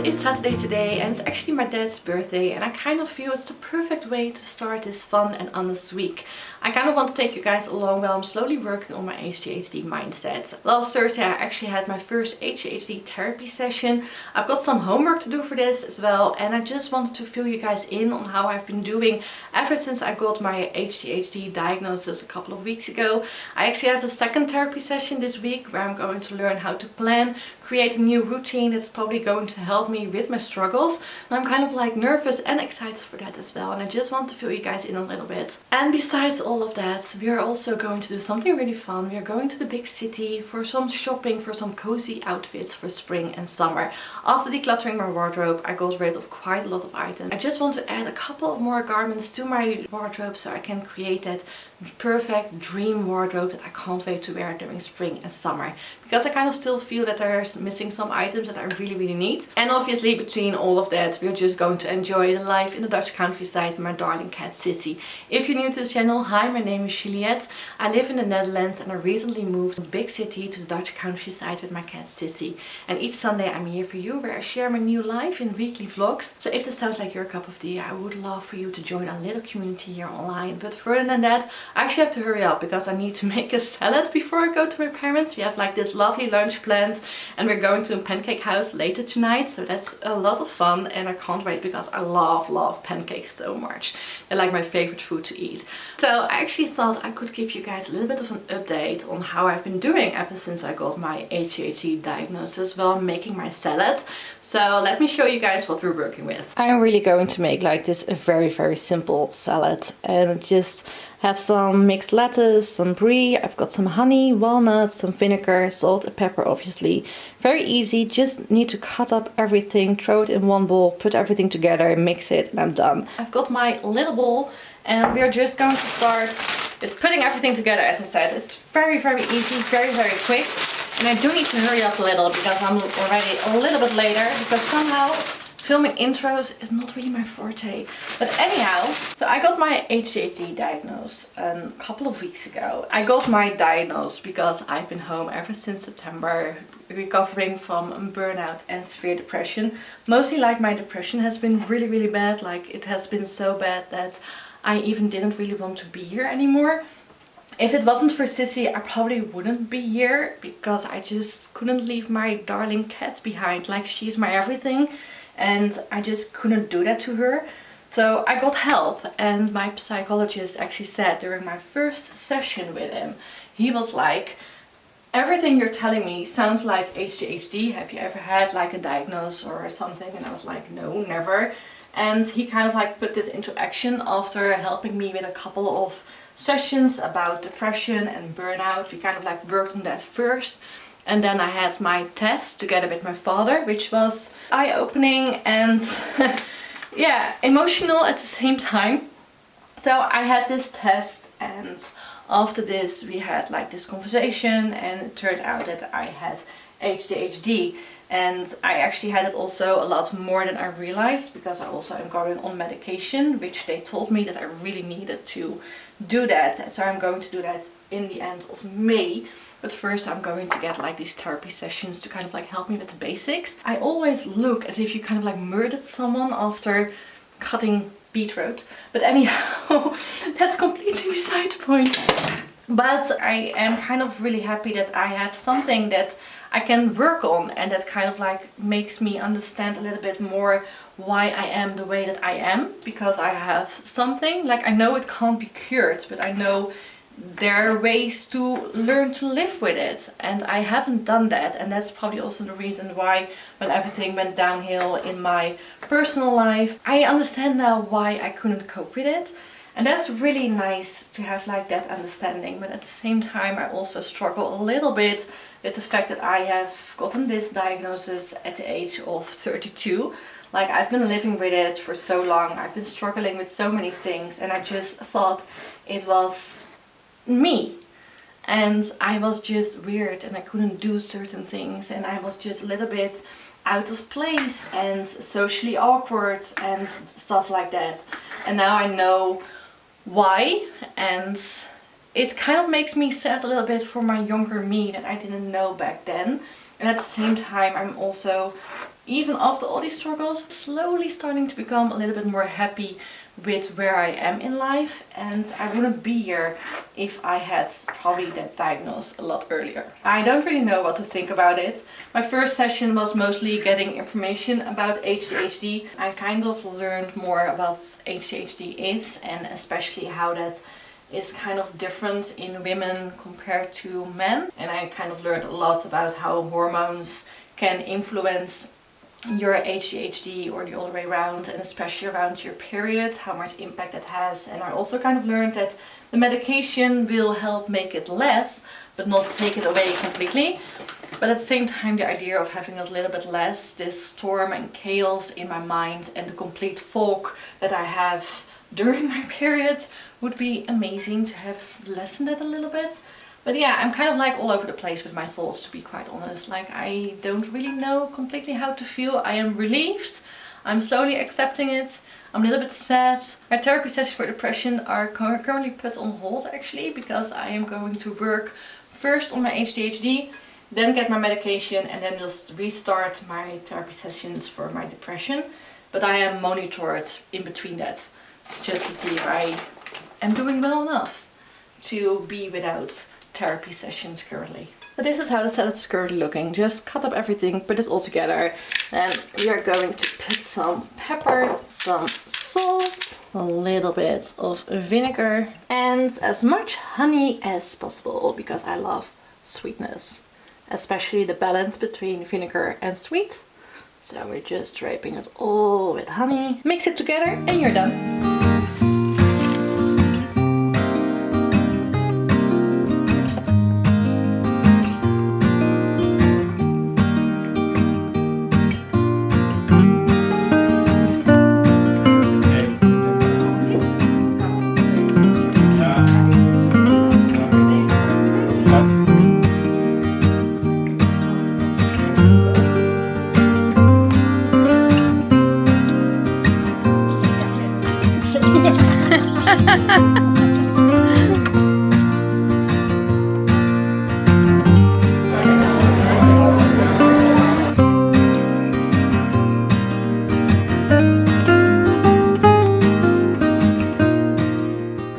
it's Saturday today and it's actually my dad's birthday, and I kind of feel it's the perfect way to start this fun and honest week. I kind of want to take you guys along while I'm slowly working on my ADHD mindset. Last Thursday I actually had my first ADHD therapy session. I've got some homework to do for this as well, and I just wanted to fill you guys in on how I've been doing ever since I got my ADHD diagnosis a couple of weeks ago. I actually have a second therapy session this week where I'm going to learn how to plan, create a new routine that's probably going to help me with my struggles. And I'm kind of like nervous and excited for that as well, and I just want to fill you guys in a little bit. And besides all of that, we are also going to do something really fun. We are going to the big city for some shopping, for some cozy outfits for spring and summer. After decluttering my wardrobe, I got rid of quite a lot of items. I just want to add a couple of more garments to my wardrobe so I can create that perfect dream wardrobe that I can't wait to wear during spring and summer, because I kind of still feel that there's missing some items that I really need. And obviously between all of that, we're just going to enjoy the life in the Dutch countryside with my darling cat Sissy. If you're new to the channel, hi, my name is Juliette. I live in the Netherlands and I recently moved from a big city to the Dutch countryside with my cat Sissy. And each Sunday I'm here for you, where I share my new life in weekly vlogs. So if this sounds like your cup of tea, I would love for you to join a little community here online. But further than that, I actually have to hurry up because I need to make a salad before I go to my parents. We have like this lovely lunch planned and we're going to a pancake house later tonight. So that's a lot of fun and I can't wait because I love pancakes so much. They're like my favorite food to eat. So I actually thought I could give you guys a little bit of an update on how I've been doing ever since I got my ADHD diagnosis while making my salad. So let me show you guys what we're working with. I'm really going to make like this a very simple salad, and just have some mixed lettuce, some brie, I've got some honey, walnuts, some vinegar, salt and pepper obviously. Very easy, just need to cut up everything, throw it in one bowl, put everything together, mix it, and I'm done. I've got my little bowl and we're just going to start with putting everything together. As I said, it's very easy, very quick. And I do need to hurry up a little because I'm already a little bit later, because somehow filming intros is not really my forte. But anyhow, so I got my ADHD diagnosis a couple of weeks ago. I got my diagnosis because I've been home ever since September, recovering from burnout and severe depression. Mostly like my depression has been really bad. Like it has been so bad that I even didn't really want to be here anymore. If it wasn't for Sissy, I probably wouldn't be here because I just couldn't leave my darling cat behind. Like she's my everything. And I just couldn't do that to her. So I got help, and my psychologist actually said during my first session with him, he was like, everything you're telling me sounds like ADHD. Have you ever had like a diagnosis or something? And I was like, no, never. And he kind of like put this into action after helping me with a couple of sessions about depression and burnout. We kind of like worked on that first. And then I had my test together with my father, which was eye-opening and yeah, emotional at the same time. So I had this test, and after this we had like this conversation, and it turned out that I had ADHD. And I actually had it also a lot more than I realized, because I also am going on medication, which they told me that I really needed to do that. So I'm going to do that in the end of May. But first I'm going to get like these therapy sessions to kind of like help me with the basics. I always look as if you kind of like murdered someone after cutting beetroot. But anyhow, that's completely beside the point. But I am kind of really happy that I have something that I can work on, and that kind of like makes me understand a little bit more why I am the way that I am. Because I have something, like I know it can't be cured, but I know there are ways to learn to live with it, and I haven't done that. And that's probably also the reason why, when everything went downhill in my personal life, I understand now why I couldn't cope with it. And that's really nice to have like that understanding. But at the same time I also struggle a little bit with the fact that I have gotten this diagnosis at the age of 32. Like I've been living with it for so long, I've been struggling with so many things, and I just thought it was me, and I was just weird and I couldn't do certain things, and I was just a little bit out of place and socially awkward and stuff like that. And now I know why, and it kind of makes me sad a little bit for my younger me that I didn't know back then. And at the same time I'm also even after all these struggles, slowly starting to become a little bit more happy with where I am in life, and I wouldn't be here if I had probably that diagnosis a lot earlier. I don't really know what to think about it. My first session was mostly getting information about ADHD. I kind of learned more about ADHD is, and especially how that is kind of different in women compared to men. And I kind of learned a lot about how hormones can influence your ADHD or the other way around, and especially around your period, how much impact that has. And I also kind of learned that the medication will help make it less, but not take it away completely. But at the same time, the idea of having a little bit less, this storm and chaos in my mind and the complete fog that I have during my period would be amazing to have lessened it a little bit. But yeah, I'm kind of like all over the place with my thoughts, to be quite honest. Like, I don't really know completely how to feel. I am relieved. I'm slowly accepting it. I'm a little bit sad. My therapy sessions for depression are currently put on hold actually, because I am going to work first on my ADHD, then get my medication, and then just restart my therapy sessions for my depression. But I am monitored in between that, just to see if I am doing well enough to be without therapy sessions currently. But this is how the salad is currently looking. Just cut up everything, put it all together. Then we are going to put some pepper, some salt, a little bit of vinegar, and as much honey as possible, because I love sweetness, especially the balance between vinegar and sweet. So we're just draping it all with honey. Mix it together and you're done.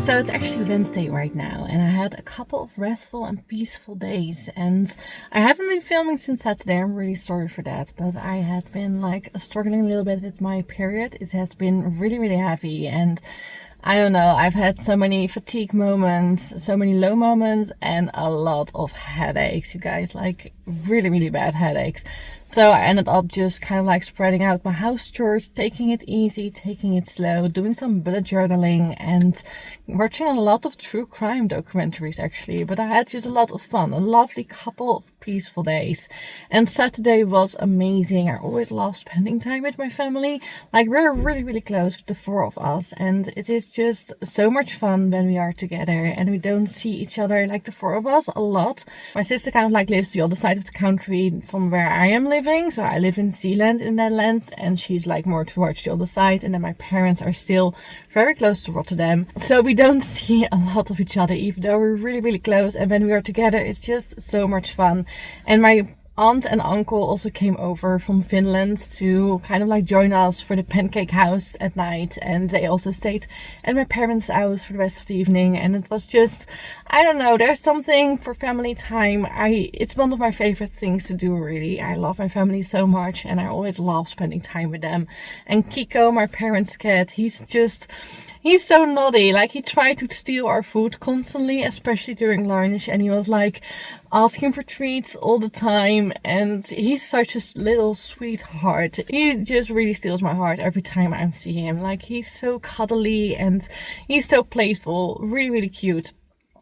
So it's actually Wednesday right now, and I had a couple of restful and peaceful days, and I haven't been filming since Saturday. I'm really sorry for that, but I had been like struggling a little bit with my period. It has been really heavy, and I don't know, I've had so many fatigue moments, so many low moments, and a lot of headaches, you guys, like really bad headaches. So I ended up just kind of like spreading out my house chores, taking it easy, taking it slow, doing some bullet journaling, and watching a lot of true crime documentaries actually. But I had just a lot of fun, a lovely couple of peaceful days. And Saturday was amazing. I always love spending time with my family. Like, we're really close with the four of us, and it is just so much fun when we are together and we don't see each other, like the four of us, a lot. My sister kind of like lives the other side of the country from where I am living. So I live in Zeeland in the Netherlands, and she's like more towards the other side. And then my parents are still very close to Rotterdam. So we don't see a lot of each other, even though we're really close. And when we are together, it's just so much fun. And my aunt and uncle also came over from Finland to kind of like join us for the pancake house at night, and they also stayed at my parents' house for the rest of the evening. And it was just, I don't know, there's something for family time. It's one of my favorite things to do, really. I love my family so much, and I always love spending time with them. And Kiko, my parents' cat, he's so naughty. Like, he tried to steal our food constantly, especially during lunch, and he was like asking for treats all the time. And he's such a little sweetheart. He just really steals my heart every time I see him. Like, he's so cuddly and he's so playful, really cute.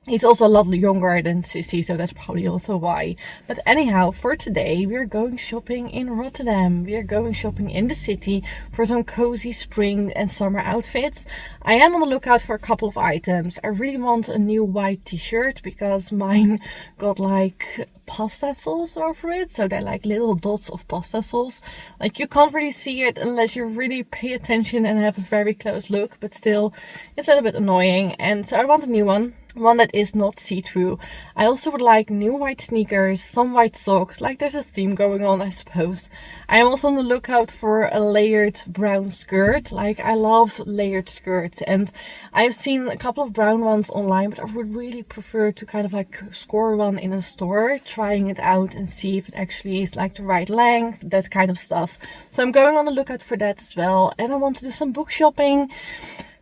He's also a lot younger than Sissy, so that's probably also why. But anyhow, for today, we are going shopping in Rotterdam. We are going shopping in the city for some cozy spring and summer outfits. I am on the lookout for a couple of items. I really want a new white t-shirt because mine got like pasta sauce over it. So they're like little dots of pasta sauce. Like, you can't really see it unless you really pay attention and have a very close look, but still, it's a little bit annoying. And so I want a new one. one that is not see-through. I also would like new white sneakers, some white socks, like there's a theme going on, I suppose. I am also on the lookout for a layered brown skirt. Like, I love layered skirts, and I've seen a couple of brown ones online, but I would really prefer to kind of like score one in a store, trying it out and see if it actually is like the right length, that kind of stuff. So I'm going on the lookout for that as well. And I want to do some book shopping.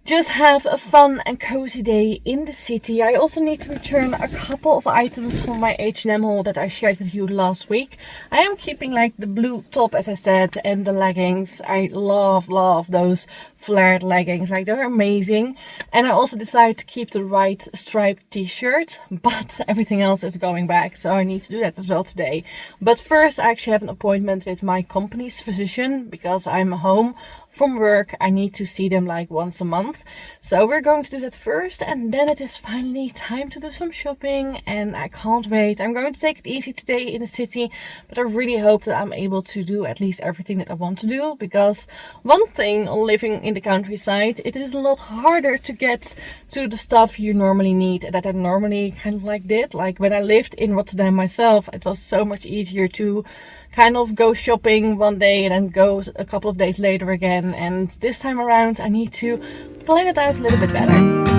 Just have a fun and cozy day in the city. I also need to return a couple of items from my H&M haul that I shared with you last week. I am keeping like the blue top, as I said, and the leggings. I love those flared leggings. Like, they're amazing. And I also decided to keep the white striped t-shirt, but everything else is going back. So I need to do that as well today. But first, I actually have an appointment with my company's physician because I'm home from work. I need to see them like once a month. So we're going to do that first, and then it is finally time to do some shopping, and I can't wait. I'm going to take it easy today in the city, but I really hope that I'm able to do at least everything that I want to do, because one thing on living in the countryside, it is a lot harder to get to the stuff you normally need that I normally kind of like did. Like when I lived in Rotterdam myself, it was so much easier to kind of go shopping one day and then go a couple of days later again. And this time around I need to plan it out a little bit better.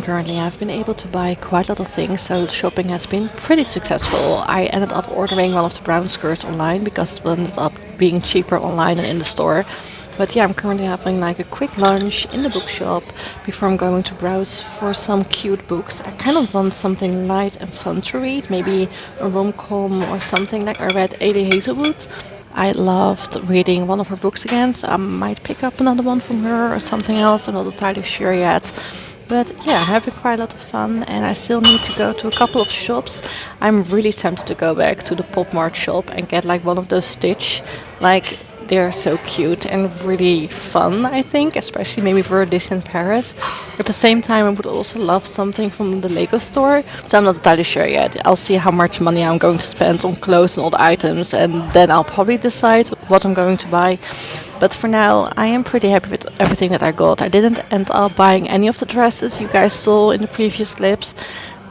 Currently, I've been able to buy quite a lot of things, so the shopping has been pretty successful. I ended up ordering one of the brown skirts online because it ended up being cheaper online than in the store. But yeah, I'm currently having like a quick lunch in the bookshop before I'm going to browse for some cute books. I kind of want something light and fun to read, maybe a rom-com or something. Like, I read A.D. Hazelwood. I loved reading one of her books again, so I might pick up another one from her or something else. I'm not entirely sure yet. But yeah, having quite a lot of fun, and I still need to go to a couple of shops. I'm really tempted to go back to the Pop Mart shop and get like one of those Stitch. Like, they're so cute and really fun, I think, especially maybe for a distant Paris. At the same time, I would also love something from the Lego store. So I'm not entirely sure yet. I'll see how much money I'm going to spend on clothes and all the items, and then I'll probably decide what I'm going to buy. But for now, I am pretty happy with everything that I got. I didn't end up buying any of the dresses you guys saw in the previous clips,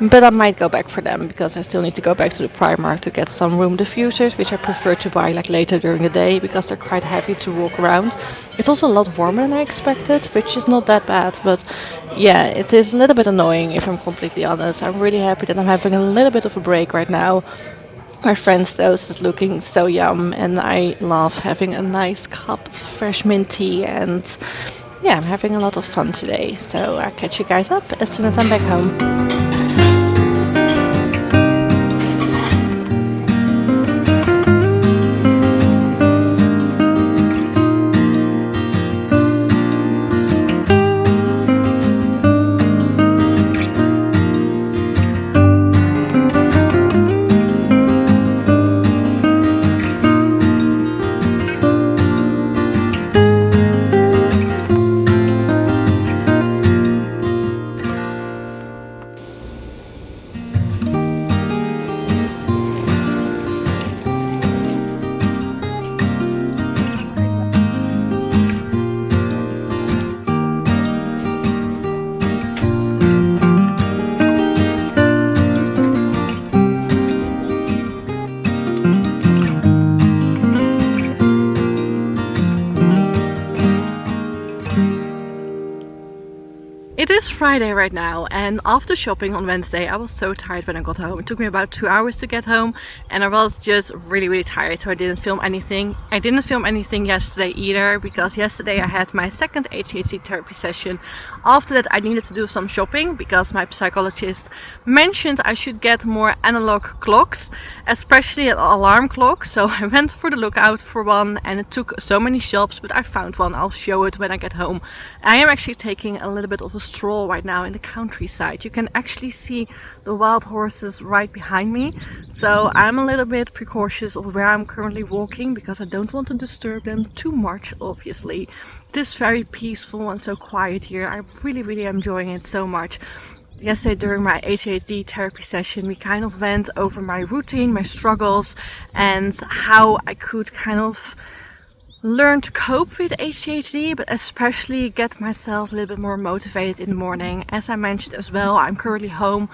but I might go back for them because I still need to go back to the Primark to get some room diffusers, which I prefer to buy like later during the day because they're quite heavy to walk around. It's also a lot warmer than I expected, which is not that bad, but yeah, it is a little bit annoying if I'm completely honest. I'm really happy that I'm having a little bit of a break right now. My friend's toast is looking so yum, and I love having a nice cup of fresh mint tea, and yeah, I'm having a lot of fun today. So I'll catch you guys up as soon as I'm back home. It is Friday right now, and after shopping on Wednesday I was so tired when I got home. It took me about 2 hours to get home and I was just really tired, so I didn't film anything. I didn't film anything yesterday either because yesterday I had my second ADHD therapy session. After that I needed to do some shopping because my psychologist mentioned I should get more analog clocks, especially an alarm clock. So I went for the lookout for one and it took so many shops, but I found one. I'll show it when I get home. I am actually taking a little bit of a stroll right now in the countryside. You can actually see the wild horses right behind me, so I'm a little bit precautious of where I'm currently walking because I don't want to disturb them too much. Obviously it is very peaceful and so quiet here. I really am enjoying it so much. Yesterday during my ADHD therapy session we kind of went over my routine, my struggles, and how I could kind of learn to cope with ADHD, but especially get myself a little bit more motivated in the morning. As I mentioned as well, I'm currently home,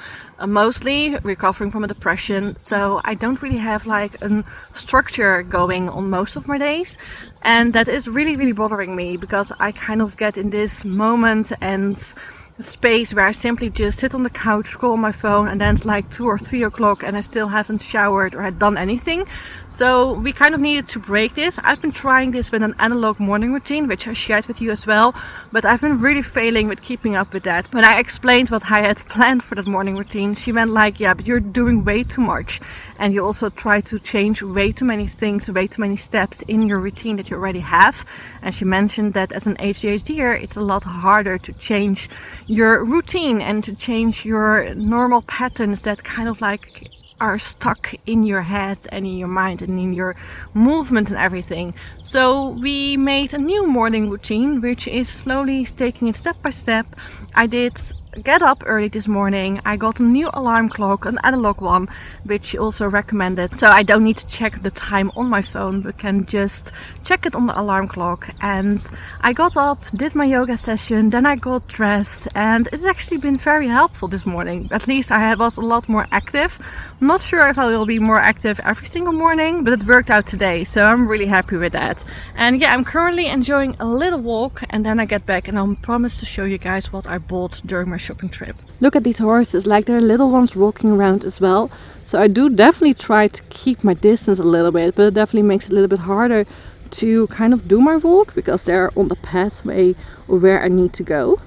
mostly recovering from a depression, so I don't really have like a structure going on most of my days, and that is really bothering me because I kind of get in this moment and space where I simply just sit on the couch, scroll on my phone, and then it's like 2 or 3 o'clock and I still haven't showered or had done anything. So we kind of needed to break this. I've been trying this with an analog morning routine, which I shared with you as well, but I've been really failing with keeping up with that. When I explained what I had planned for that morning routine, she went like, yeah, but you're doing way too much and you also try to change way too many things, way too many steps in your routine that you already have. And she mentioned that as an ADHDer it's a lot harder to change your routine and to change your normal patterns that kind of like are stuck in your head and in your mind and in your movement and everything. So we made a new morning routine which is slowly taking it step by step. I did get up early this morning. I got a new alarm clock, an analog one, which she also recommended, so I don't need to check the time on my phone but can just check it on the alarm clock. And I got up, did my yoga session, then I got dressed, and it's actually been very helpful this morning. At least I was a lot more active. I'm not sure if I will be more active every single morning, but it worked out today, so I'm really happy with that. And yeah, I'm currently enjoying a little walk and then I get back and I'll promise to show you guys what I bought during my shopping trip. Look at these horses, like they're little ones walking around as well. So I do definitely try to keep my distance a little bit, but it definitely makes it a little bit harder to kind of do my walk because they're on the pathway of where I need to go.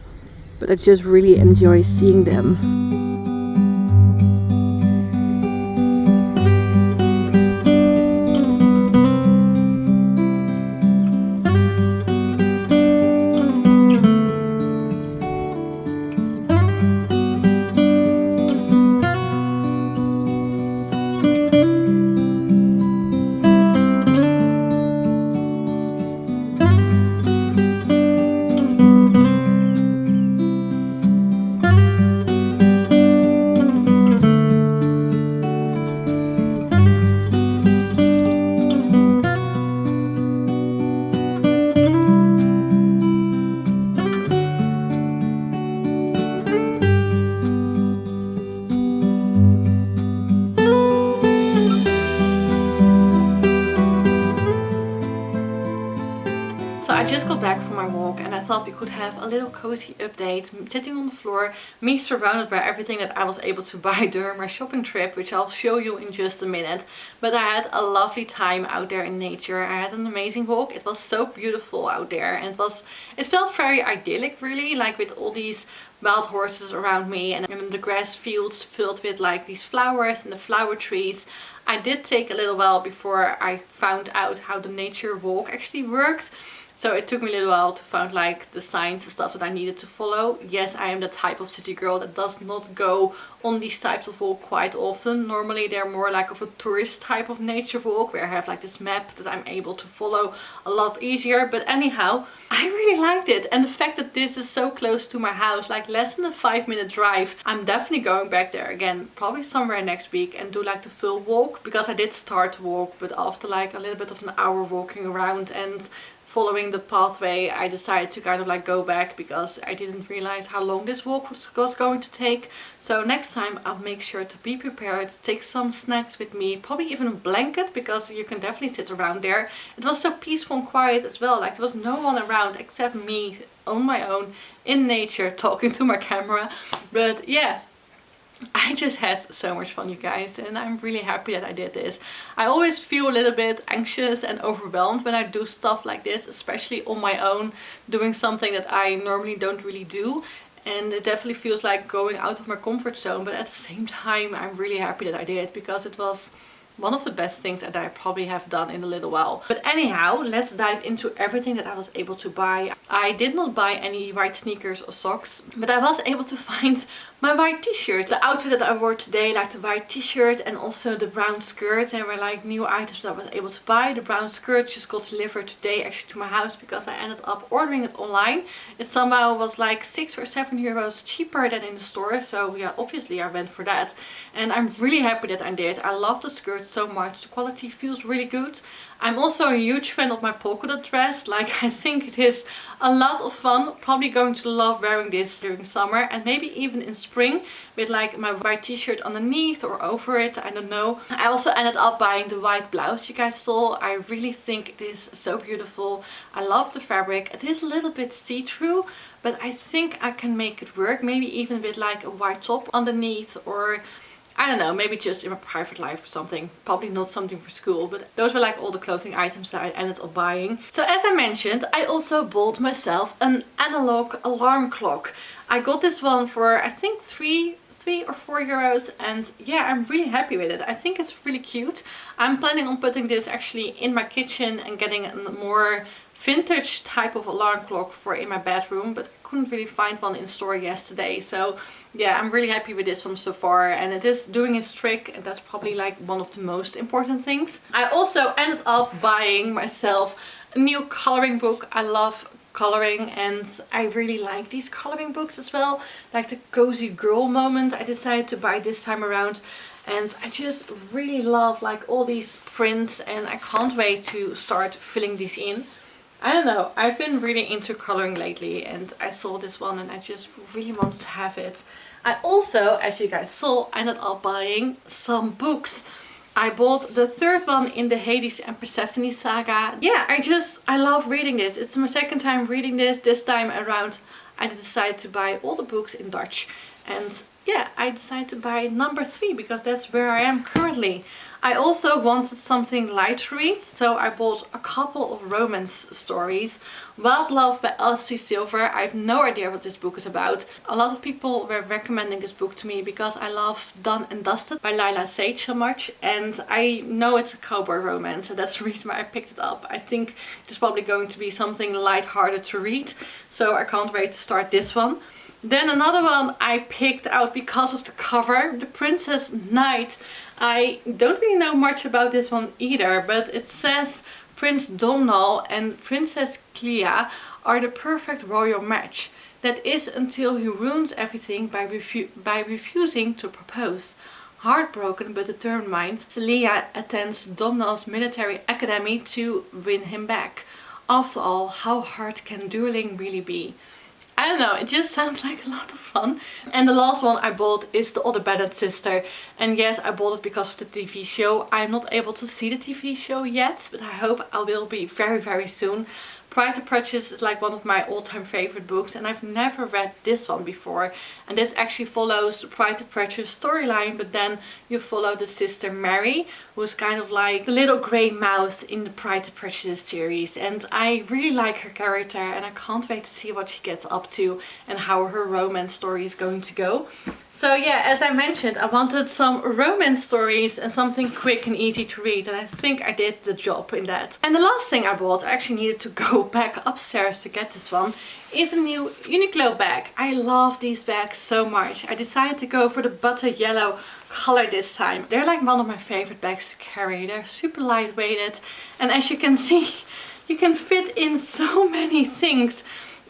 But I just really enjoy seeing them. I just got back from my walk and I thought we could have a little cozy update. Sitting on the floor, me surrounded by everything that I was able to buy during my shopping trip, which I'll show you in just a minute. But I had a lovely time out there in nature. I had an amazing walk. It was so beautiful out there and it felt very idyllic really, like with all these wild horses around me and the grass fields filled with like these flowers and the flower trees. I did take a little while before I found out how the nature walk actually worked. So it took me a little while to find like the signs and stuff that I needed to follow. Yes, I am the type of city girl that does not go on these types of walk quite often. Normally they're more like of a tourist type of nature walk where I have like this map that I'm able to follow a lot easier. But anyhow, I really liked it. And the fact that this is so close to my house, like less than a 5-minute drive, I'm definitely going back there again, probably somewhere next week, and do like the full walk, because I did start to walk, but after like a little bit of an hour walking around and following the pathway, I decided to kind of like go back because I didn't realize how long this walk was going to take. So next time I'll make sure to be prepared, take some snacks with me, probably even a blanket, because you can definitely sit around there. It was so peaceful and quiet as well, like there was no one around except me on my own in nature talking to my camera. But yeah, I just had so much fun, you guys, and I'm really happy that I did this. I always feel a little bit anxious and overwhelmed when I do stuff like this, especially on my own, doing something that I normally don't really do. And it definitely feels like going out of my comfort zone, but at the same time I'm really happy that I did, because it was one of the best things that I probably have done in a little while. But anyhow, let's dive into everything that I was able to buy. I did not buy any white sneakers or socks, but I was able to find my white t-shirt. The outfit that I wore today, like the white t-shirt and also the brown skirt, they were like new items that I was able to buy. The brown skirt just got delivered today actually to my house because I ended up ordering it online. It somehow was like 6 or 7 euros cheaper than in the store, so yeah, obviously I went for that. And I'm really happy that I did. I love the skirt so much. The quality feels really good. I'm also a huge fan of my polka dot dress. Like, I think it is a lot of fun. Probably going to love wearing this during summer and maybe even in spring with like my white t-shirt underneath or over it, I don't know. I also ended up buying the white blouse you guys saw. I really think it is so beautiful. I love the fabric. It is a little bit see-through, but I think I can make it work. Maybe even with like a white top underneath, or I don't know, maybe just in my private life or something. Probably not something for school, but those were like all the clothing items that I ended up buying. So as I mentioned, I also bought myself an analog alarm clock. I got this one for I think 3 or 4 euros, and yeah, I'm really happy with it. I think it's really cute. I'm planning on putting this actually in my kitchen and getting a more vintage type of alarm clock for in my bedroom, but I couldn't really find one in store yesterday. So yeah, I'm really happy with this one so far, and it is doing its trick, and that's probably like one of the most important things. I also ended up buying myself a new coloring book. I love coloring and I really like these coloring books as well, like the cozy girl moment I decided to buy this time around. And I just really love like all these prints, and I can't wait to start filling these in. I don't know, I've been really into coloring lately, and I saw this one and I just really wanted to have it. I also, as you guys saw, ended up buying some books. I bought the third one in the Hades and Persephone saga. Yeah, I love reading this. It's my second time reading this. This time around I decided to buy all the books in Dutch. And yeah, I decided to buy number 3 because that's where I am currently. I also wanted something light to read, so I bought a couple of romance stories. Wild Love by Elsie Silver. I have no idea what this book is about. A lot of people were recommending this book to me because I love Done and Dusted by Lila Sage so much, and I know it's a cowboy romance, so that's the reason why I picked it up. I think it's probably going to be something light-hearted to read, so I can't wait to start this one. Then another one I picked out because of the cover, The Princess Knight. I don't really know much about this one either, but it says Prince Domnall and Princess Clea are the perfect royal match. That is until he ruins everything by refusing to propose. Heartbroken but determined, Celia attends Domnall's military academy to win him back. After all, how hard can dueling really be? I don't know, it just sounds like a lot of fun. And the last one I bought is The Other Bad Sister. And yes, I bought it because of the TV show. I'm not able to see the TV show yet, but I hope I will be very, very soon. Pride and Prejudice is like one of my all-time favorite books, and I've never read this one before. And this actually follows the Pride and Prejudice storyline, but then you follow the sister Mary, who's kind of like the little grey mouse in the Pride and Prejudice series. And I really like her character, and I can't wait to see what she gets up to and how her romance story is going to go. So yeah, as I mentioned, I wanted some romance stories and something quick and easy to read, and I think I did the job in that. And the last thing I bought, I actually needed to go back upstairs to get this one, is a new Uniqlo bag. I love these bags so much. I decided to go for the butter yellow color this time. They're like one of my favorite bags to carry. They're super lightweighted, and as you can see, you can fit in so many things.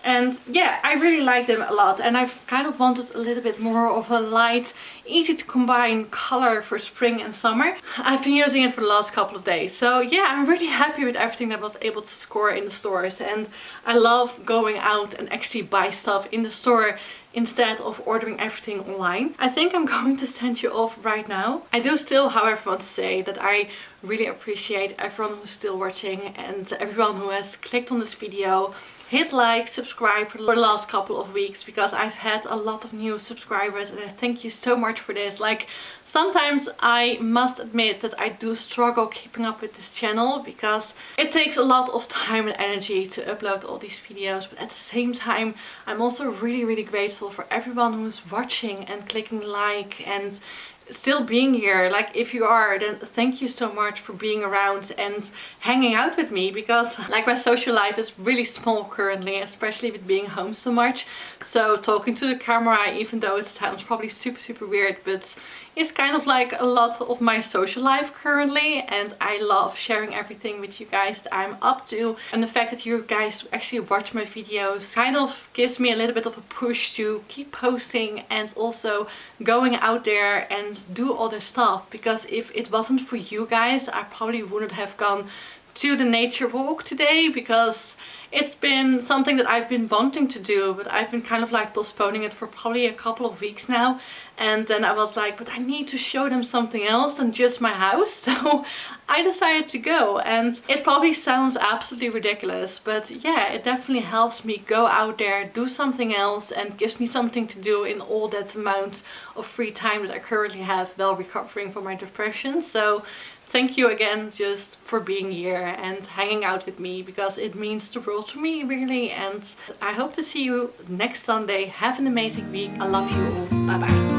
And yeah, I really like them a lot, and I've kind of wanted a little bit more of a light, easy to combine color for spring and summer. I've been using it for the last couple of days. So yeah, I'm really happy with everything that I was able to score in the stores, and I love going out and actually buy stuff in the store instead of ordering everything online. I think I'm going to send you off right now. I do still, however, want to say that I really appreciate everyone who's still watching and everyone who has clicked on this video, hit like, subscribe for the last couple of weeks, because I've had a lot of new subscribers and I thank you so much for this. Like, sometimes I must admit that I do struggle keeping up with this channel because it takes a lot of time and energy to upload all these videos, but at the same time I'm also really grateful for everyone who's watching and clicking like and still being here. Like, if you are, then thank you so much for being around and hanging out with me, because like my social life is really small currently, especially with being home so much. So talking to the camera, even though it sounds probably super weird, but it's kind of like a lot of my social life currently, and I love sharing everything with you guys that I'm up to. And the fact that you guys actually watch my videos kind of gives me a little bit of a push to keep posting and also going out there and do all this stuff, because if it wasn't for you guys, I probably wouldn't have gone to the nature walk today, because it's been something that I've been wanting to do, but I've been kind of like postponing it for probably a couple of weeks now. And then I was like, but I need to show them something else than just my house. So I decided to go, and it probably sounds absolutely ridiculous, but yeah, it definitely helps me go out there, do something else, and gives me something to do in all that amount of free time that I currently have while recovering from my depression. So thank you again just for being here and hanging out with me, because it means the world to me, really. And I hope to see you next Sunday. Have an amazing week. I love you all. Bye bye.